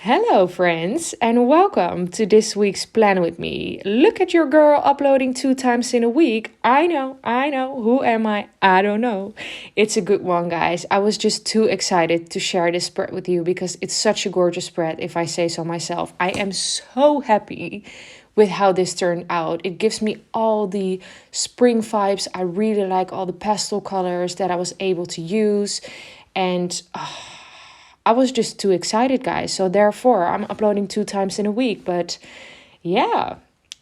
Hello, friends, and welcome to this week's Plan with Me. Look at your girl uploading 2 times in a week. I know. Who am I? I don't know. It's a good one, guys. I was just too excited to share this spread with you because it's such a gorgeous spread, if I say so myself. I am so happy with how this turned out. It gives me all the spring vibes. I really like all the pastel colors that I was able to use, and I was just too excited, guys. So therefore, I'm uploading 2 times in a week. But yeah,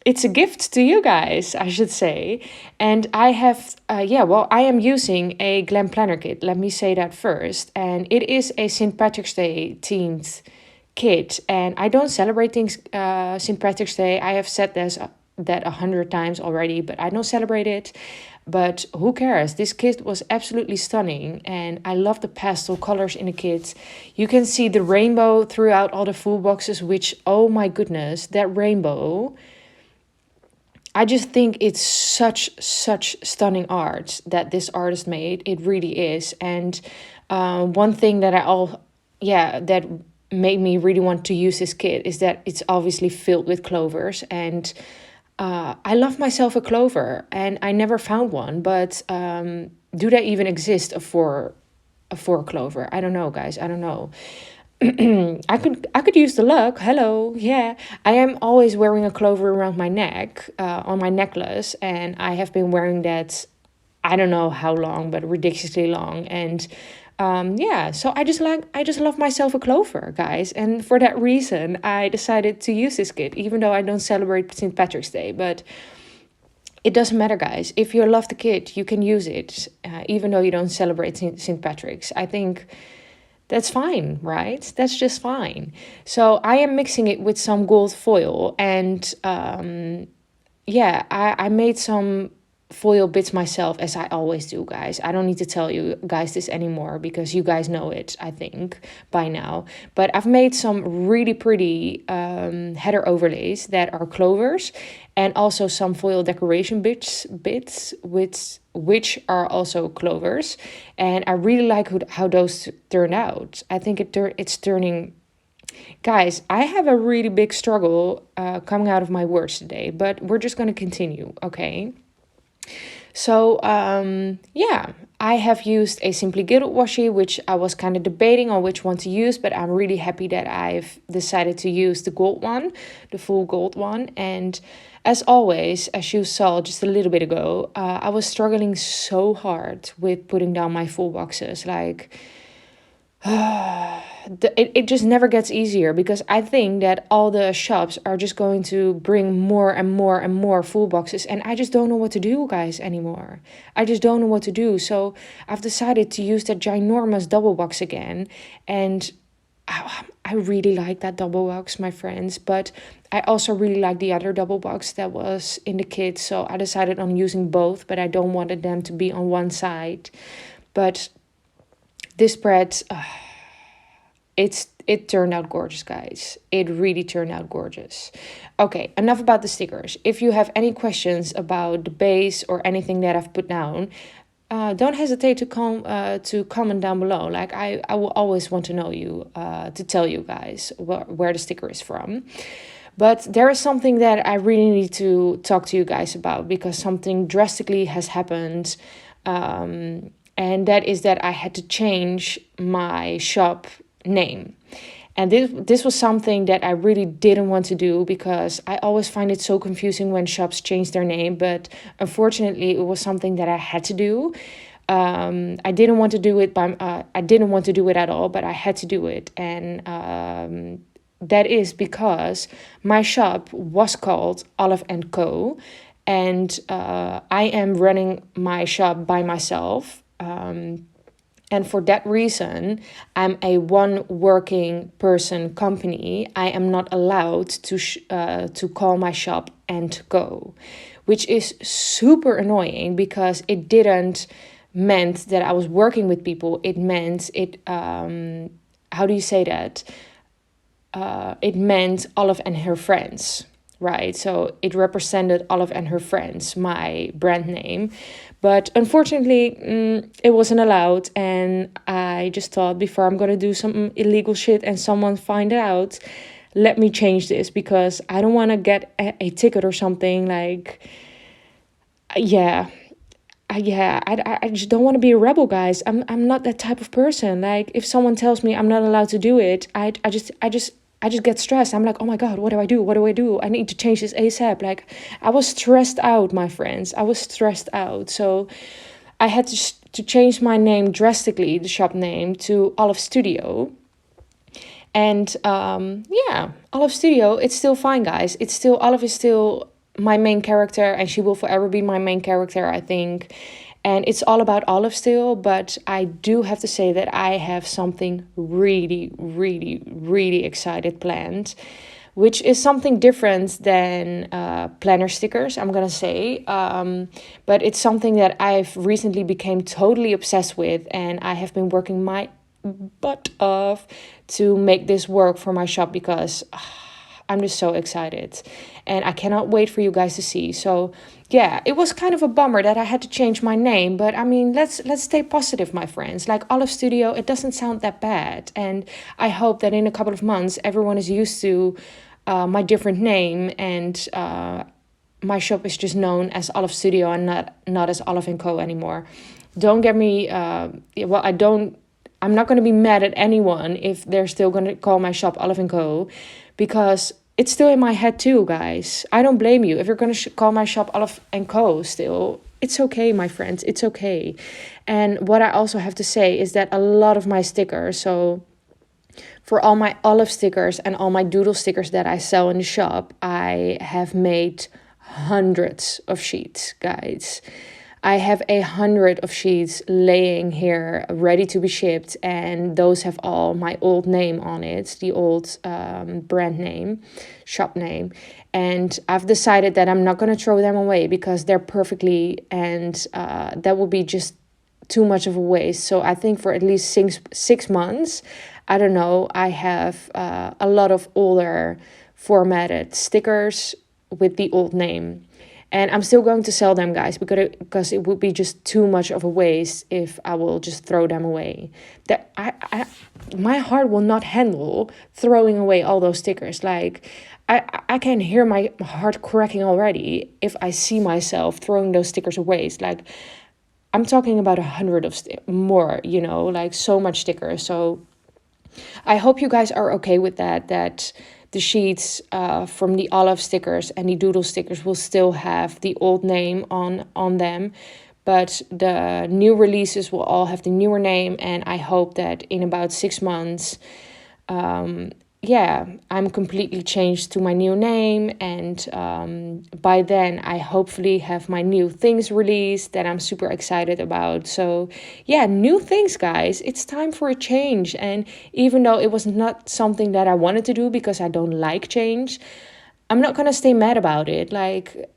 it's a gift to you guys, I should say. And I have, I am using a glam planner kit. Let me say that first. And it is a St. Patrick's Day themed kit. And I don't celebrate things St. Patrick's Day. I have said that 100 times already, but I don't celebrate it. But who cares? This kit was absolutely stunning, and I love the pastel colors in the kit. You can see the rainbow throughout all the full boxes, which, oh my goodness, that rainbow. I just think it's such stunning art that this artist made. It really is. And one thing that that made me really want to use this kit is that it's obviously filled with clovers. And I love myself a clover, and I never found one. But do they even exist a four clover? I don't know, guys. I don't know. I could use the luck. Hello, yeah. I am always wearing a clover around my neck, on my necklace, and I have been wearing that. I don't know how long, but ridiculously long. And so I just love myself a clover, guys. And for that reason, I decided to use this kit, even though I don't celebrate St. Patrick's Day. But it doesn't matter, guys. If you love the kit, you can use it, even though you don't celebrate St. Patrick's. I think that's fine, right? That's just fine. So I am mixing it with some gold foil. And I made some foil bits myself, as I always do, guys. I don't need to tell you guys this anymore because you guys know it, I think, by now. But I've made some really pretty header overlays that are clovers, and also some foil decoration bits which are also clovers. And I really like how those turned out. I think it's turning. Guys, I have a really big struggle coming out of my words today, but we're just going to continue, okay? So, I have used a Simply Gilded washi, which I was kind of debating on which one to use, but I'm really happy that I've decided to use the gold one, the full gold one. And as always, as you saw just a little bit ago, I was struggling so hard with putting down my full boxes. Like, it just never gets easier, because I think that all the shops are just going to bring more and more and more full boxes, and I just don't know what to do, guys, anymore. I just don't know what to do. So I've decided to use that ginormous double box again, and I really like that double box, my friends, but I also really like the other double box that was in the kit. So I decided on using both, but I don't wanted them to be on one side. But this spread, it turned out gorgeous, guys. It really turned out gorgeous. Okay, enough about the stickers. If you have any questions about the base or anything that I've put down, don't hesitate to comment down below. Like, I will always want to know you, to tell you guys where the sticker is from. But there is something that I really need to talk to you guys about, because something drastically has happened. And that is that I had to change my shop name. And this was something that I really didn't want to do, because I always find it so confusing when shops change their name. But unfortunately, it was something that I had to do. I didn't want to do it I didn't want to do it at all, but I had to do it. And that is because my shop was called Olive & Co. And I am running my shop by myself. And for that reason, I'm a one working person company. I am not allowed to call my shop & Co, which is super annoying, because it didn't meant that I was working with people. It meant how do you say that? It meant Olive and her friends, right? So it represented Olive and her friends, my brand name. But unfortunately, it wasn't allowed. And I just thought, before I'm going to do some illegal shit and someone find out, let me change this, because I don't want to get a ticket or something. Like, yeah. I just don't want to be a rebel, guys. I'm not that type of person. Like, if someone tells me I'm not allowed to do it, I just get stressed. I'm like, oh my God, what do I do? What do I do? I need to change this ASAP. Like, I was stressed out, my friends. I was stressed out. So I had to change my name drastically, the shop name, to Olive Studio. And Olive Studio, it's still fine, guys. It's still, Olive is still my main character, and she will forever be my main character, I think. And it's all about Olive still, but I do have to say that I have something really, really, really excited planned, which is something different than planner stickers, I'm gonna say. But it's something that I've recently became totally obsessed with, and I have been working my butt off to make this work for my shop, because I'm just so excited and I cannot wait for you guys to see. So yeah, it was kind of a bummer that I had to change my name, but I mean, let's stay positive, my friends. Like, Olive Studio, it doesn't sound that bad, and I hope that in a couple of months everyone is used to my different name, and my shop is just known as Olive Studio and not as Olive and Co anymore. Don't get me I'm not going to be mad at anyone if they're still going to call my shop Olive & Co, because it's still in my head too, guys. I don't blame you. If you're going to call my shop Olive & Co still, it's okay, my friends. It's okay. And what I also have to say is that a lot of my stickers, so for all my Olive stickers and all my doodle stickers that I sell in the shop, I have made hundreds of sheets, guys. I have 100 of sheets laying here ready to be shipped, and those have all my old name on it, the old brand name, shop name. And I've decided that I'm not going to throw them away, because they're perfectly, and that would be just too much of a waste. So I think for at least six months, I don't know, I have a lot of older formatted stickers with the old name. And I'm still going to sell them, guys, because it would be just too much of a waste if I will just throw them away. That my heart will not handle throwing away all those stickers. Like, I can hear my heart cracking already if I see myself throwing those stickers away. It's like, I'm talking about 100 of more, like so much stickers. So I hope you guys are okay with that the sheets from the Olive stickers and the doodle stickers will still have the old name on them, but the new releases will all have the newer name. And I hope that in about 6 months, I'm completely changed to my new name, and by then I hopefully have my new things released that I'm super excited about. So yeah, new things, guys. It's time for a change. And even though it was not something that I wanted to do, because I don't like change, I'm not gonna stay mad about it. Like,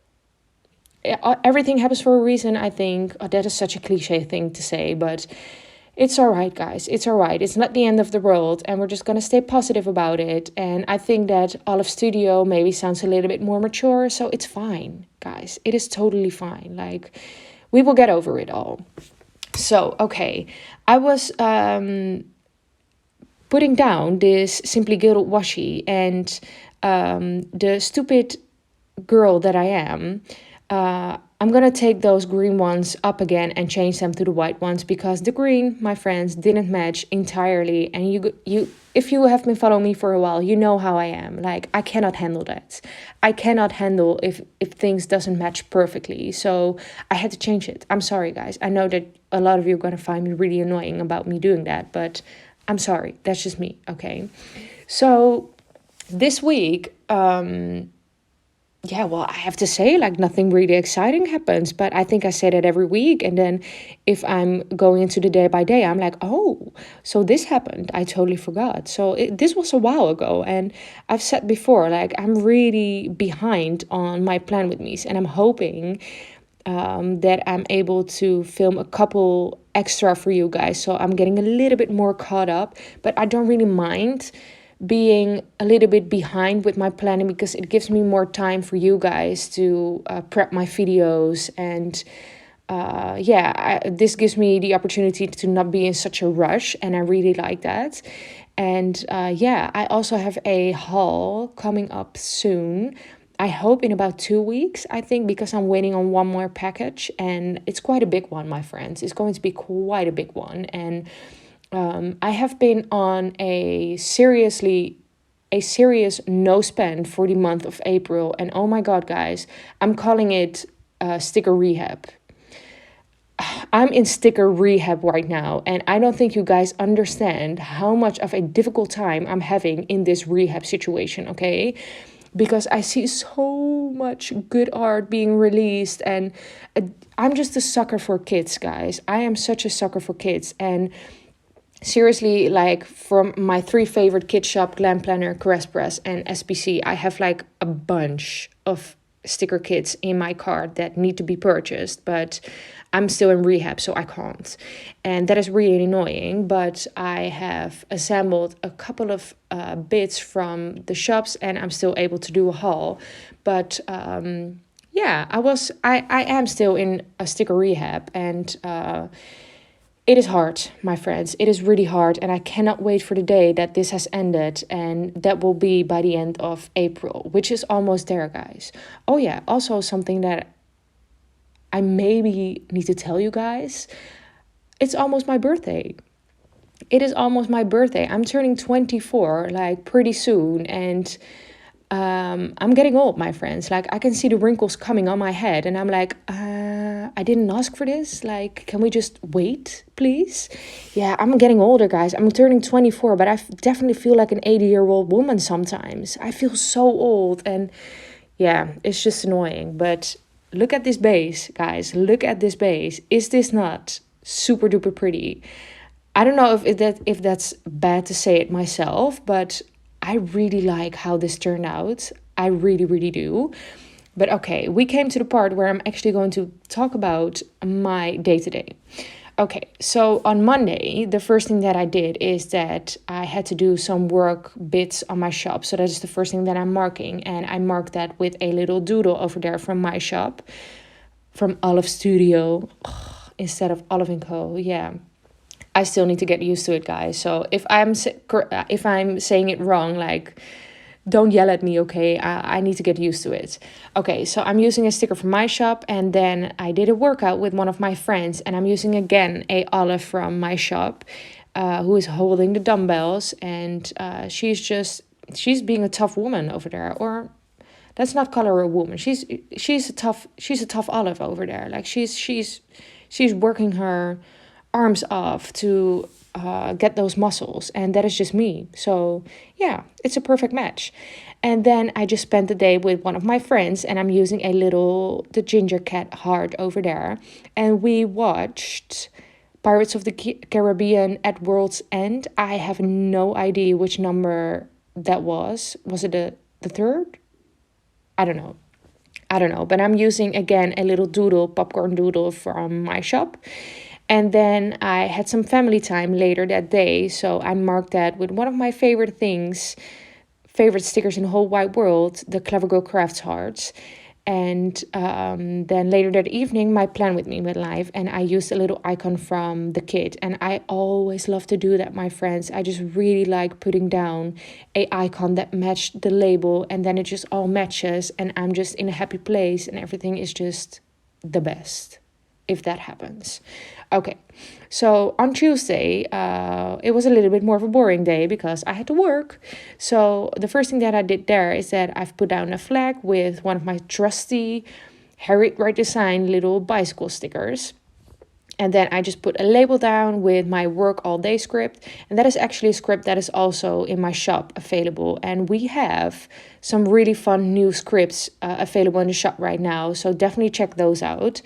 everything happens for a reason, I think. That is such a cliche thing to say, but it's all right, guys. It's all right. It's not the end of the world, and we're just going to stay positive about it. And I think that Olive Studio maybe sounds a little bit more mature, so it's fine, guys. It is totally fine. Like, we will get over it all. So, okay. I was putting down this Simply Gilded washi, and the stupid girl that I am, I'm gonna take those green ones up again and change them to the white ones, because the green, my friends, didn't match entirely. And you if you have been following me for a while, you know how I am. Like, I cannot handle that. I cannot handle if things doesn't match perfectly. So I had to change it. I'm sorry, guys. I know that a lot of you are gonna find me really annoying about me doing that, but I'm sorry. That's just me, okay? So this week, I have to say, like, nothing really exciting happens, but I think I say that every week. And then if I'm going into the day by day, I'm like, oh, so this happened. I totally forgot. So this was a while ago. And I've said before, like, I'm really behind on my plan with me. And I'm hoping that I'm able to film a couple extra for you guys. So I'm getting a little bit more caught up, but I don't really mind, being a little bit behind with my planning because it gives me more time for you guys to prep my videos. And this gives me the opportunity to not be in such a rush, and I really like that. And I also have a haul coming up soon. I hope in about 2 weeks, I think, because I'm waiting on one more package, and it's quite a big one, my friends. It's going to be quite a big one. And I have been on a serious no spend for the month of April. And oh my God, guys, I'm calling it sticker rehab. I'm in sticker rehab right now, and I don't think you guys understand how much of a difficult time I'm having in this rehab situation, okay? Because I see so much good art being released, and I'm just a sucker for kids, guys. I am such a sucker for kids. And seriously, like, from my 3 favorite kid shop, Glam Planner, Caress Press, and SPC, I have like a bunch of sticker kits in my cart that need to be purchased, but I'm still in rehab, so I can't. And that is really annoying, but I have assembled a couple of bits from the shops, and I'm still able to do a haul. But I am still in a sticker rehab, and it is hard, my friends. It is really hard, and I cannot wait for the day that this has ended, and that will be by the end of April, which is almost there, guys. Oh yeah, also something that I maybe need to tell you guys. It's almost my birthday. It is almost my birthday. I'm turning 24, like, pretty soon, and I'm getting old, my friends. Like, I can see the wrinkles coming on my head, and I'm like, I didn't ask for this. Like, can we just wait, please? Yeah, I'm getting older, guys. I'm turning 24, but I definitely feel like an 80-year-old woman sometimes. I feel so old, and yeah, it's just annoying. But look at this base, guys. Look at this base. Is this not super duper pretty? I don't know if that's bad to say it myself, but I really like how this turned out. I really, really do. But okay, we came to the part where I'm actually going to talk about my day-to-day. Okay, so on Monday, the first thing that I did is that I had to do some work bits on my shop. So that is the first thing that I'm marking. And I marked that with a little doodle over there from my shop, from Olive Studio, instead of Olive & Co. Yeah, I still need to get used to it, guys. So if I'm saying it wrong, like, don't yell at me, okay? I need to get used to it. Okay, so I'm using a sticker from my shop, and then I did a workout with one of my friends, and I'm using again a Olive from my shop, who is holding the dumbbells, and she's being a tough woman over there. Or let's not call her a woman. She's a tough Olive over there. Like, she's working her arms off to get those muscles, and that is just me. So yeah, it's a perfect match. And then I just spent the day with one of my friends, and I'm using the ginger cat heart over there, and we watched Pirates of the Caribbean at World's End. I have no idea which number that was. Was it the third? I don't know, but I'm using again a little popcorn doodle from my shop. And then I had some family time later that day, so I marked that with one of my favorite stickers in the whole wide world, the Clever Girl Crafts hearts. And then later that evening, my plan with me went live, and I used a little icon from the kit. And I always love to do that, my friends. I just really like putting down a icon that matched the label, and then it just all matches, and I'm just in a happy place, and everything is just the best if that happens. Okay, so on Tuesday, it was a little bit more of a boring day because I had to work. So the first thing that I did there is that I've put down a flag with one of my trusty Harry Wright Design little bicycle stickers. And then I just put a label down with my work all day script. And that is actually a script that is also in my shop available. And we have some really fun new scripts available in the shop right now. So definitely check those out.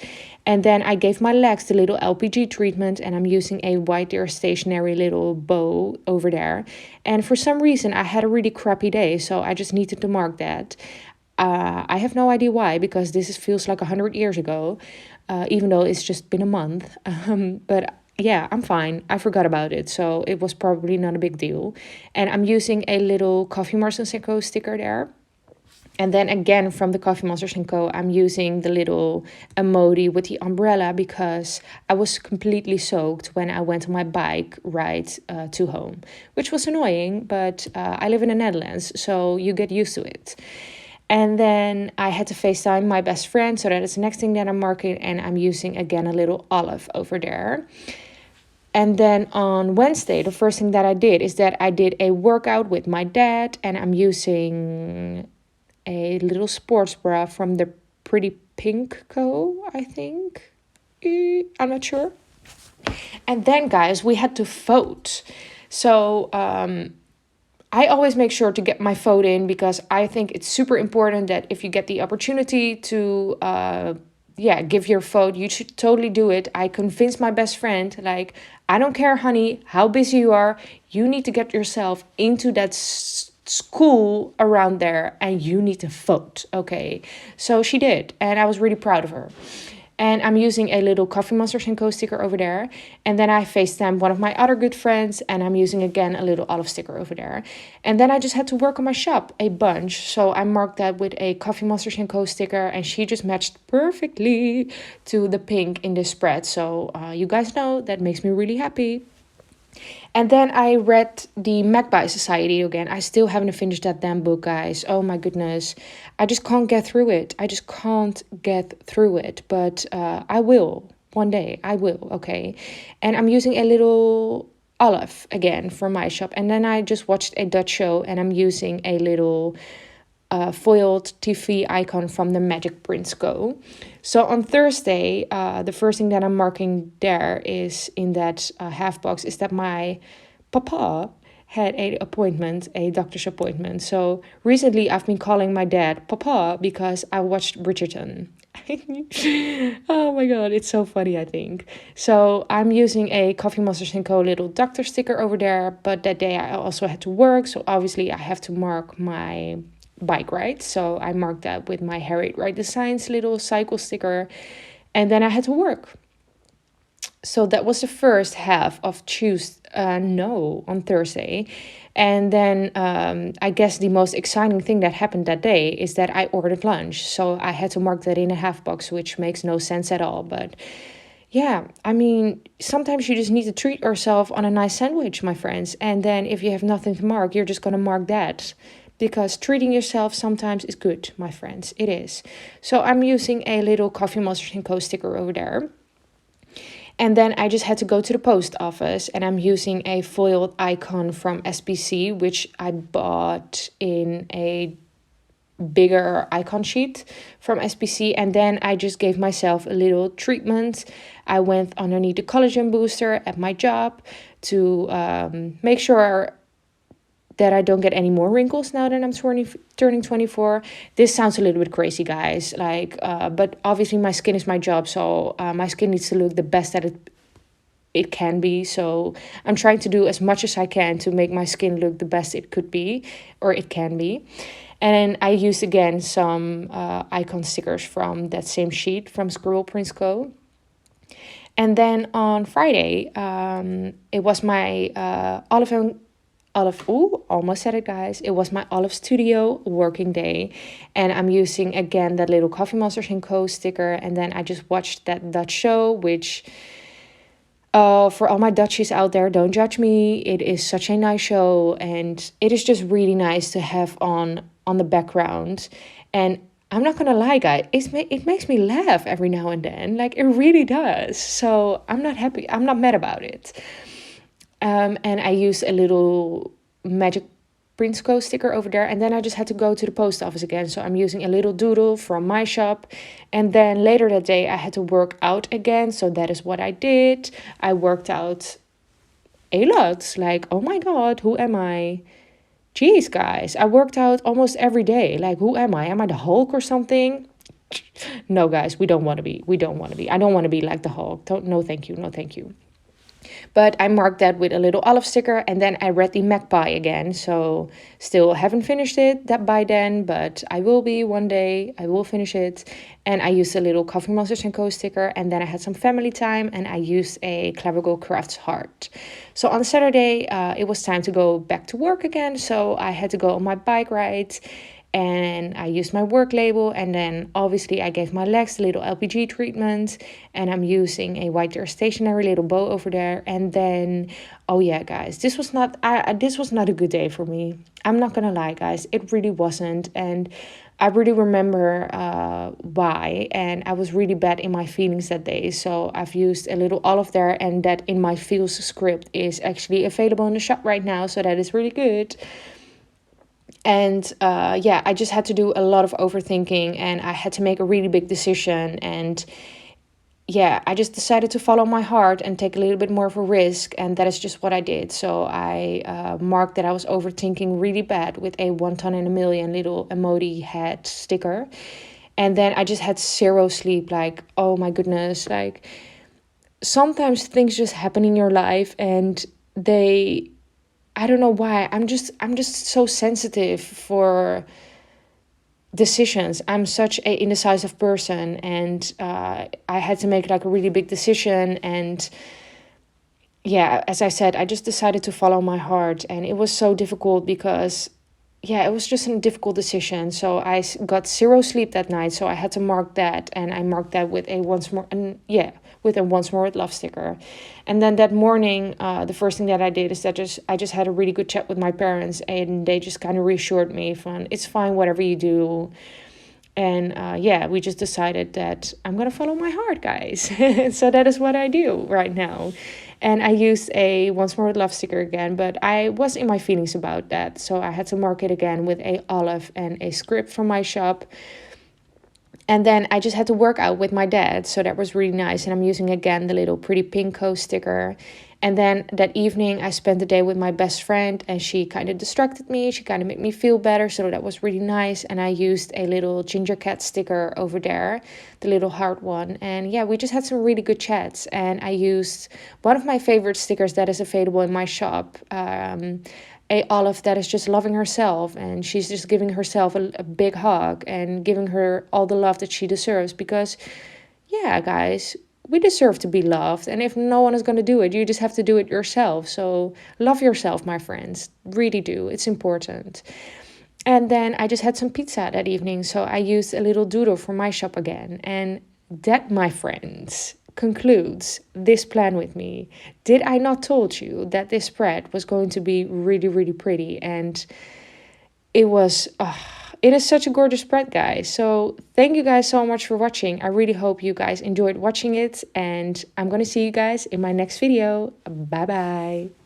And then I gave my legs the little LPG treatment. And I'm using a White Deer stationary little bow over there. And for some reason, I had a really crappy day. So I just needed to mark that. I have no idea why, because this feels like 100 years ago. Even though it's just been a month. But yeah, I'm fine. I forgot about it, so it was probably not a big deal. And I'm using a little Coffee Monsters & Co. sticker there. And then again from the Coffee Monsters & Co., I'm using the little emoji with the umbrella because I was completely soaked when I went on my bike ride to home, which was annoying, but I live in the Netherlands, so you get used to it. And then I had to FaceTime my best friend, so that is the next thing that I'm marking, and I'm using again a little olive over there. And then on Wednesday, the first thing that I did is that I did a workout with my dad, and I'm using a little sports bra from the Pretty Pink Co., I think. I'm not sure. And then, guys, we had to vote. So I always make sure to get my vote in because I think it's super important that if you get the opportunity to give your vote, you should totally do it. I convinced my best friend, like, I don't care, honey, how busy you are. You need to get yourself into that school around there and you need to vote. Okay. So she did. And I was really proud of her. And I'm using a little Coffee Monsters & Co. sticker over there. And then I FaceTime one of my other good friends. And I'm using, again, a little olive sticker over there. And then I just had to work on my shop a bunch. So I marked that with a Coffee Monsters & Co. sticker. And she just matched perfectly to the pink in this spread. So you guys know that makes me really happy. And then I read the Magpie Society again. I still haven't finished that damn book, guys. Oh my goodness. I just can't get through it. But I will. One day. I will, okay? And I'm using a little olive again from my shop. And then I just watched a Dutch show. And I'm using a little foiled TV icon from the Magic Prince Co. So on Thursday, the first thing that I'm marking there is in that half box is that my papa had a doctor's appointment. So recently I've been calling my dad Papa because I watched Bridgerton. Oh my god, it's so funny, I think. So I'm using a Coffee Monsters & Co. little doctor sticker over there, but that day I also had to work, so obviously I have to mark my bike ride. So I marked that with my Harriet Ride Designs little cycle sticker, and then I had to work. So that was the first half of on Thursday. And then I guess the most exciting thing that happened that day is that I ordered lunch. So I had to mark that in a half box, which makes no sense at all. But yeah, I mean, sometimes you just need to treat yourself on a nice sandwich, my friends. And then if you have nothing to mark, you're just going to mark that. Because treating yourself sometimes is good, my friends. It is. So I'm using a little Coffee Monsters & Co. sticker over there. And then I just had to go to the post office. And I'm using a foiled icon from SPC, which I bought in a bigger icon sheet from SPC. And then I just gave myself a little treatment. I went underneath the collagen booster at my job to make sure that I don't get any more wrinkles now that I'm turning 24. This sounds a little bit crazy, guys. But obviously my skin is my job, so my skin needs to look the best that it can be. So I'm trying to do as much as I can to make my skin look the best it could be, or it can be. And I used again some icon stickers from that same sheet from Squirrel Prince Co. And then on Friday, it was my almost said it, guys. It was my Olive Studio working day. And I'm using, again, that little Coffee Monsters & Co. sticker. And then I just watched that Dutch show, which, for all my Dutchies out there, don't judge me. It is such a nice show. And it is just really nice to have on the background. And I'm not gonna lie, guys, it makes me laugh every now and then. Like, it really does. So I'm not mad about it. And I used a little Magic Prince Co. sticker over there. And then I just had to go to the post office again. So I'm using a little doodle from my shop. And then later that day, I had to work out again. So that is what I did. I worked out a lot. Like, oh my god, who am I? Jeez, guys, I worked out almost every day. Like, who am I? Am I the Hulk or something? No, guys, we don't want to be. I don't want to be like the Hulk. No, thank you. But I marked that with a little olive sticker, and then I read the magpie again. So still haven't finished it that by then, but I will be one day. I will finish it. And I used a little Coffee Monsters & Co. sticker, and then I had some family time, and I used a Clever Girl Crafts heart. So on Saturday, it was time to go back to work again, so I had to go on my bike ride, and I used my work label, and then obviously I gave my legs a little LPG treatment, and I'm using a white tear stationery little bow over there. And then, oh yeah, guys, this was not a good day for me. I'm not gonna lie, guys, it really wasn't. And I really remember why, and I was really bad in my feelings that day. So I've used a little olive there, and that in my feels script is actually available in the shop right now, so that is really good. And yeah, I just had to do a lot of overthinking, and I had to make a really big decision. And yeah, I just decided to follow my heart and take a little bit more of a risk, and that is just what I did. So I marked that I was overthinking really bad with a 1 ton in a million little emoji head sticker. And then I just had zero sleep, like, oh my goodness, like sometimes things just happen in your life, and I don't know why. I'm just so sensitive for decisions. I'm such a indecisive person, and I had to make like a really big decision. And yeah, as I said, I just decided to follow my heart, and it was so difficult because yeah, it was just a difficult decision. So I got zero sleep that night, so I had to mark that, and I marked that with a once more, and yeah, with a once more with love sticker. And then that morning, the first thing that I did is that I just had a really good chat with my parents, and they just kind of reassured me from, it's fine, whatever you do. And yeah, we just decided that I'm gonna follow my heart, guys. So that is what I do right now. And I used a once more with love sticker again, but I was in my feelings about that, so I had to mark it again with a olive and a script from my shop. And then I just had to work out with my dad, so that was really nice. And I'm using again the little Pretty Pinko sticker. And then that evening I spent the day with my best friend, and she kind of distracted me. She kind of made me feel better, so that was really nice. And I used a little ginger cat sticker over there, the little heart one. And yeah, we just had some really good chats. And I used one of my favorite stickers that is available in my shop, a olive that is just loving herself, and she's just giving herself a big hug and giving her all the love that she deserves. Because yeah, guys, we deserve to be loved, and if no one is going to do it, you just have to do it yourself. So love yourself, my friends, really do, it's important. And then I just had some pizza that evening, so I used a little doodle from my shop again. And that, my friends, concludes this plan with me. Did I not told you that this spread was going to be really, really pretty? And it was, it is such a gorgeous spread, guys. So thank you guys so much for watching. I really hope you guys enjoyed watching it, and I'm gonna see you guys in my next video. Bye bye.